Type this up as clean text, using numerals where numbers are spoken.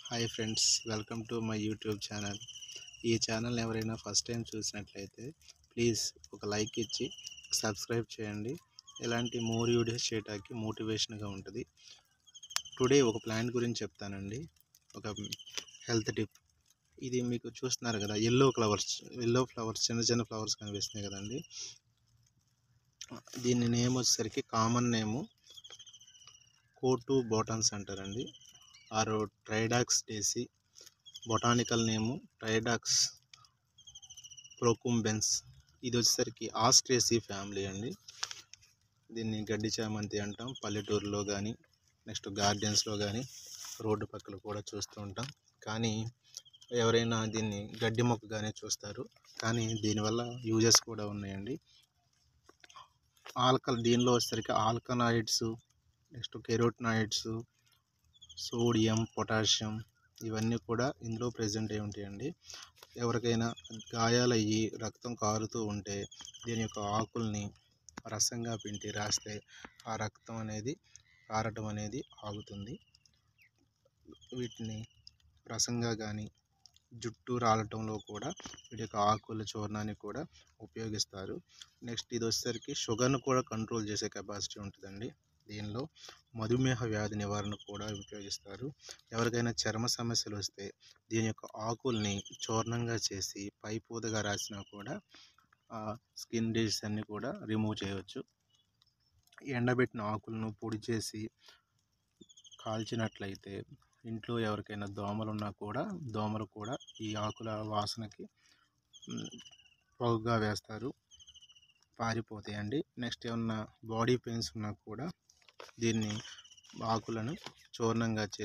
Hi friends, welcome to my YouTube channel. ఈ channel ఎవరైనా first time చూసినట్లయితే please ఒక లైక్ ఇచ్చి సబ్స్క్రైబ్ చేయండి. ఇలాంటి మోర్ వీడియోస్ చేయడానికి మోటివేషన్గా ఉంటుంది. టుడే ఒక ప్లాంట్ గురించి చెప్తానండి. ఒక హెల్త్ టిప్. ఇది మీకు చూస్తున్నారు కదా, ఎల్లో ఫ్లవర్స్ చిన్న చిన్న ఫ్లవర్స్ కనిపిస్తున్నాయి కదండి. దీని నేమ్ వచ్చేసరికి కామన్ నేము కోటు బోటాన్స్ అంటారండి. ఆరో ట్రైడాక్స్ డేసి. బొటానికల్ నేము ట్రైడాక్స్ ప్రోకుంబెన్స్. ఇది వచ్చేసరికి ఆస్ట్రేసి ఫ్యామిలీ అండి. దీన్ని గడ్డి చామంతి అంటాం. పల్లెటూరులో కానీ, నెక్స్ట్ గార్డెన్స్లో కానీ, రోడ్డు పక్కల కూడా చూస్తూ ఉంటాం. కానీ ఎవరైనా దీన్ని గడ్డి మొక్కగానే చూస్తారు. కానీ దీనివల్ల యూజెస్ కూడా ఉన్నాయండి. దీనిలో వచ్చేసరికి ఆల్కనాయిడ్స్, నెక్స్ట్ కెరోటినాయిడ్స్, సోడియం, పొటాషియం ఇవన్నీ కూడా ఇందులో ప్రజెంట్ అయి ఉంటాయండి. ఎవరికైనా గాయాలయ్యి రక్తం కారుతూ ఉంటే దీని యొక్క ఆకుల్ని రసంగా పిండి రాస్తే ఆ రక్తం అనేది కారటం అనేది ఆగుతుంది. వీటిని రసంగా కానీ, జుట్టు రాలటంలో కూడా వీటి యొక్క ఆకుల చూర్ణాన్ని కూడా ఉపయోగిస్తారు. నెక్స్ట్ ఇది వచ్చేసరికి షుగర్ను కూడా కంట్రోల్ చేసే కెపాసిటీ ఉంటుందండి. దీనిలో మధుమేహ వ్యాధి నివారణ కూడా ఉపయోగిస్తారు. ఎవరికైనా చర్మ సమస్యలు వస్తే దీని యొక్క ఆకుల్ని చూర్ణంగా చేసి పైపూదగా రాసినా కూడా స్కిన్ డిసీజ్ అన్ని కూడా రిమూవ్ చేయవచ్చు. ఎండబెట్టిన ఆకులను పొడి చేసి కాల్చినట్లయితే ఇంట్లో ఎవరికైనా దోమలు కూడా ఈ ఆకుల వాసనకి పొగగా వేస్తారు, పారిపోతాయండి. నెక్స్ట్ ఏమన్నా బాడీ పెయిన్స్ ఉన్నా కూడా దీన్ని ఆకులను చూర్ణంగా చేసి